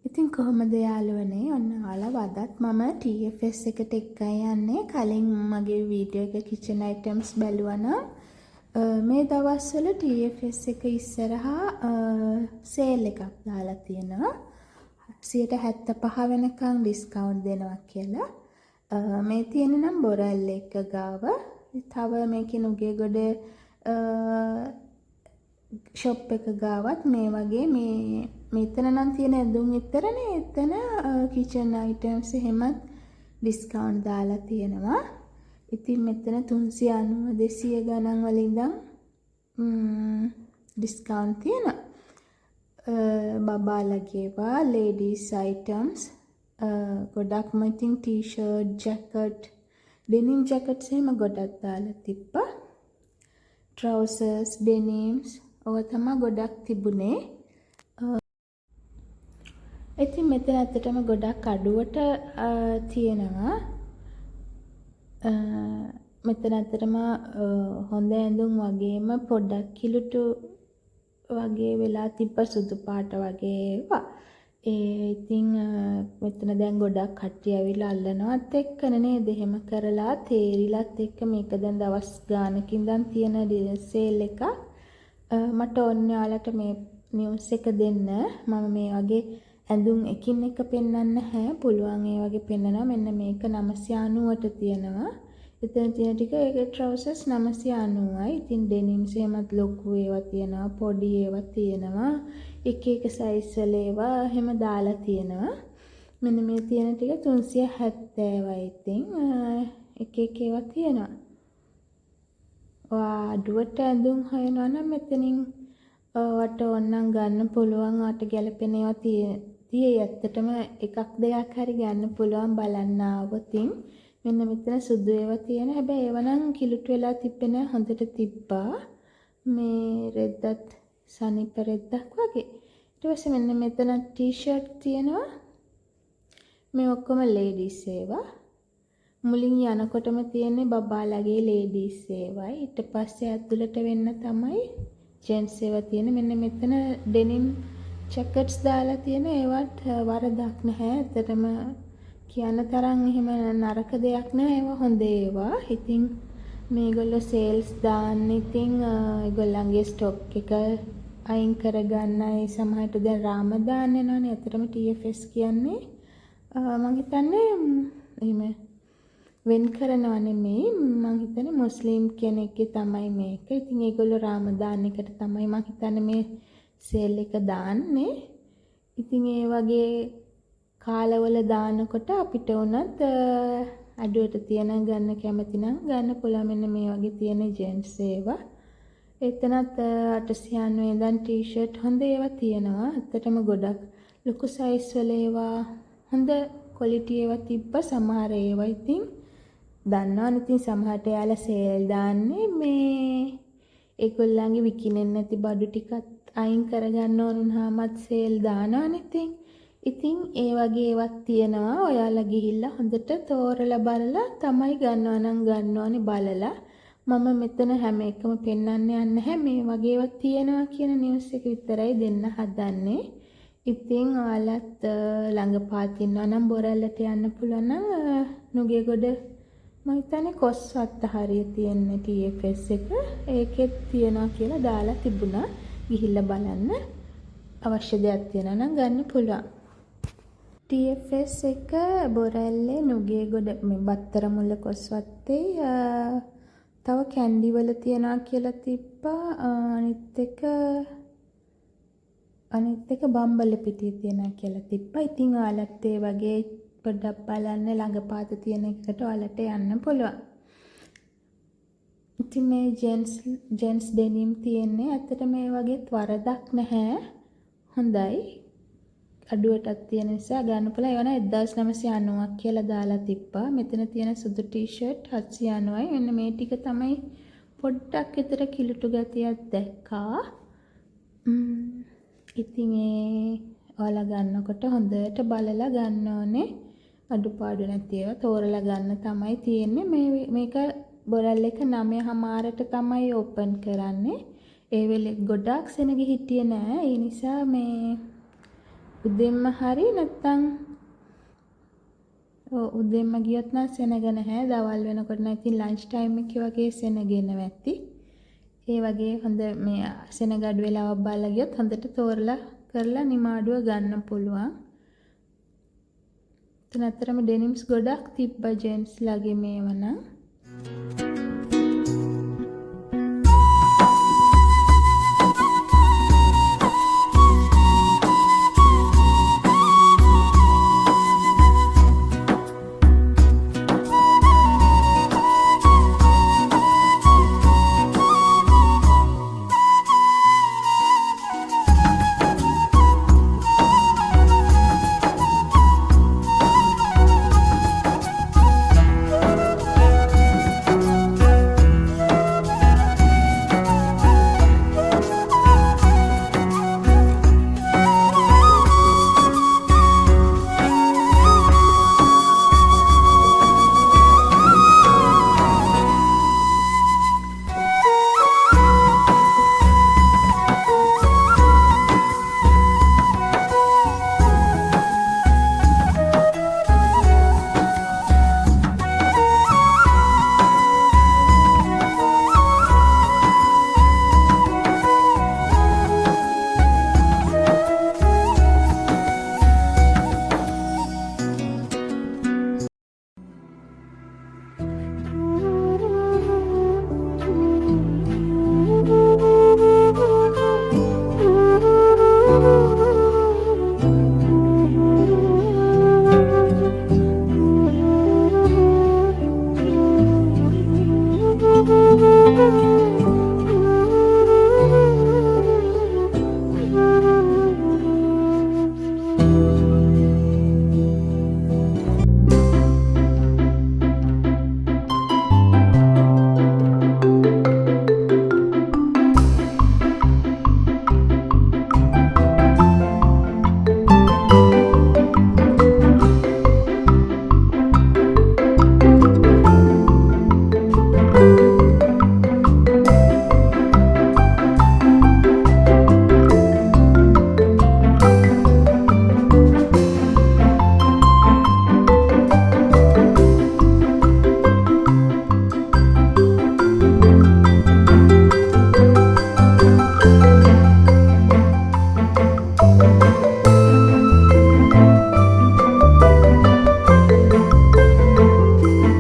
ඉතින් කොහොමද යාළුවනේ ඔන්න ඔයාලා වදත් මම TFS එකට එක්කයි යන්නේ. කලින් මගේ වීඩියෝ එක කිචන් අයිටම්ස් බැලුවා නම් මේ දවස්වල TFS එක ඉස්සරහා සේල් එකක් දාලා තියෙනවා. 75 වෙනකන් ඩිස්කවුන්ට් දෙනවා කියලා. මේ තියෙන නම් බොරැල්ල එක ගාව. තව මේකේ නුගේගොඩ ෂොප් එක ගාවත් මේ වගේ මෙතන නම් තියෙන ඇඳුම් විතරනේ. එතන කිචන් අයිටම්ස් එහෙමත් ඩිස්කවුන්ට් දාලා තියෙනවා. ඉතින් මෙතන 390 200 ගණන් වල ඉඳන් ඩිස්කවුන්ට් තියෙනවා. බබාලගේවා ලේඩීස් අයිටම්ස් ගොඩක්ම ඉතින් ටී-ෂර්ට් ජැකට් ඩෙනිම් ජැකට්ස් එහෙම ගොඩක් දාලා තිබ්බා. trousers denims ඔය තමයි ගොඩක් තිබුණේ. ඉතින් මෙතන ඇත්තටම ගොඩක් අඩුවට තියෙනවා. මෙතන ඇත්තටම හොඳ ඇඳුම් වගේම පොඩ්ඩක් කිලුටු වගේ වෙලා තිබ්බ සුදු පාට වගේ ඒවා. ඉතින් මෙතන දැන් ගොඩක් කට්ටිය ඇවිල්ලා අල්ලනවත් එක්කනේ නේද? එහෙම කරලා තේරිලත් එක්ක මේක දැන් දවස් ගානකින් දැන් තියෙන සේල් එකක්. මට ඕනේ ඔයාලට මේ නිවුස් එක දෙන්න. මම මේ වගේ ඇඳුම් එකින් එක පෙන්වන්න නැහැ. පුළුවන් ඒ වගේ පෙන්නනවා. මෙන්න මේක 990ට තියෙනවා. එතන තියෙන ටික ඒකේ trousers 990යි. ඉතින් ඩෙනිම්ස් එහෙමත් ලොකු ඒවා තියෙනවා. පොඩි ඒවා තියෙනවා. එක එක සයිස් වල ඒවා එහෙම දාලා තියෙනවා. මෙන්න මේ තියෙන ටික 370යි. ඉතින් එක එක ඒවා තියෙනවා. අඩුවට ඇඳුම් හොයනවා නම් මෙතනින් වට ඕනනම් ගන්න පුළුවන්. වට ගැලපෙන ඒවා තියෙයි. ඇත්තටම එකක් දෙකක් හරි ගන්න පුළුවන් බලන්න ආවොතින්. මෙන්න මෙතන සුදු ඒවා තියෙන. හැබැයි ඒවා නම් කිලුටු වෙලා තිබ්බේ නැහැ. හොඳට තිබ්බා. මේ රෙද්දත් සනිප රෙද්දක් වගේ. ඊට පස්සේ මෙන්න මෙතන ටී-ෂර්ට් තියෙනවා. මේ ඔක්කොම ලේඩීස් ඒවා. මුලින් යනකොටම තියෙන්නේ බබාලගේ ලේඩීස් ඒවායි. ඊට පස්සේ ඇතුළට වෙන්න තමයි ජෙන්ට්ස් ඒවා තියෙන්නේ. මෙන්න මෙතන ඩෙනිම් ජැකට්ස් දාලා තියෙන ඒවත් වරදක් නැහැ. ඇත්තටම කියන්න තරම් එහෙම නරක දෙයක් නෑ. ඒවා හොඳ ඒවා. ඉතින් මේගොල්ලෝ සේල්ස් දාන්න ඉතින් ඒගොල්ලන්ගේ ස්ටොක් එක අයින් කරගන්නයි. සමහරට දැන් රාමදාන් එනවනේ. ඇත්තටම TFS කියන්නේ මම හිතන්නේ එහෙම වෙන් කරනවා නෙමෙයි. මම හිතන්නේ මුස්ලිම් කෙනෙක්ගේ තමයි මේක. ඉතින් ඒගොල්ලෝ රාමදාන් එකට තමයි මම හිතන්නේ මේ සේල් එක දාන්නේ. ඉතින් ඒ වගේ කාලවල දානකොට අපිට උනත් අඩුවට තියන ගන්න කැමති නම් ගන්න පුළුවන්. මෙන්න මේ වගේ තියෙන ජෙන්ට්ස් ඒවා. එතනත් 890 ඉඳන් ටී-ෂර්ට් හොඳ ඒවා තියෙනවා. ඇත්තටම ගොඩක් ලොකු සයිස් වල ඒවා හොඳ ක්වොලිටි ඒවා තිබ්බ. සමහර ඒවා ඉතින් දන්නවනේ. ඉතින් සමහරට යාලා සේල් දාන්නේ මේ ඒගොල්ලන්ගේ විකිනෙන්නේ නැති බඩු ටිකත් අයින් කරගන්න ඕන වුණාමත් සේල් දානවනේ. ඉතින් ඒ වගේ ඒවත් තියෙනවා. ඔයාලා ගිහිල්ලා හොඳට තෝරලා බලලා තමයි ගන්නවා නම් ගන්න ඕනේ බලලා. මම මෙතන හැම එකම පෙන්වන්න යන්නේ නැහැ. මේ වගේ ඒවා තියෙනවා කියන නිවුස් එක විතරයි දෙන්න හදන්නේ. ඉතින් ඔයාලත් ළඟපාත ඉන්නවා නම් බොරැල්ලට යන්න පුළුවන් නම් නුගේගොඩ මම හිතන්නේ කොස්වත්ත හරිය තියෙන TFS එක. ඒකෙත් තියනවා කියලා දාලා තිබුණා. ගිහිල්ලා බලන්න. අවශ්‍ය දෙයක් තියෙනවා නම් ගන්න පුළුවන්. TFS එක බොරැල්ලේ නුගේගොඩ මේ බත්තරමුල්ල කොස්වත්තේ තව කැන්ඩි වල තියනවා කියලා තිබ්බා. අනිත් එක බම්බලපිටියේ තියනවා කියලා තිබ්බා. ඉතින් ඔයාලත් ඒ වගේ පොඩ්ඩක් බලන්න ළඟපාත තියෙන එකට ඔයාලට යන්න පුළුවන්. ඉතින් මේ ජෙන්ට්ස් ඩෙනිම් තියෙන්නේ. ඇත්තට මේ වගේත් වරදක් නැහැ. හොඳයි. අඩුවටත් තියෙන නිසා ගන්න පුළුවන්. ඒවන 1990ක් කියලා දාලා තිබ්බා. මෙතන තියෙන සුදු ටී-ෂර්ට් 790යි. මෙන්න මේ ටික තමයි පොඩ්ඩක් විතර කිලුටු ගතියක් දැක්කා. ඉතින් ඔයාලා ගන්නකොට හොඳට බලලා ගන්න ඕනේ. අඩුපාඩු නැති ඒවා තෝරලා ගන්න තමයි තියෙන්නේ. මේක බොරැල්ල එක 9:00ට තමයි ඕපන් කරන්නේ. ඒ වෙලේ ගොඩක් සෙනග හිටියේ නෑ. ඒ නිසා මේ උදෙන්ම හරි නැත්තම් උදෙන්ම ගියොත් නම් සෙනග නැහැ. දවල් වෙනකොට නම් ඉතින් ලන්ච් ටයිම් එකේ වගේ සෙනගෙනව ඇති. ඒ වගේ හොඳ මේ සෙනග අඩු වෙලාවක් බලලා ගියොත් හොඳට තෝරලා කරලා නිමාඩුව ගන්න පුළුවන්. එතන ඇත්තටම ඩෙනිම්ස් ගොඩක් තිබ්බා ජෙන්ට්ස්ලාගේ මේව නම්.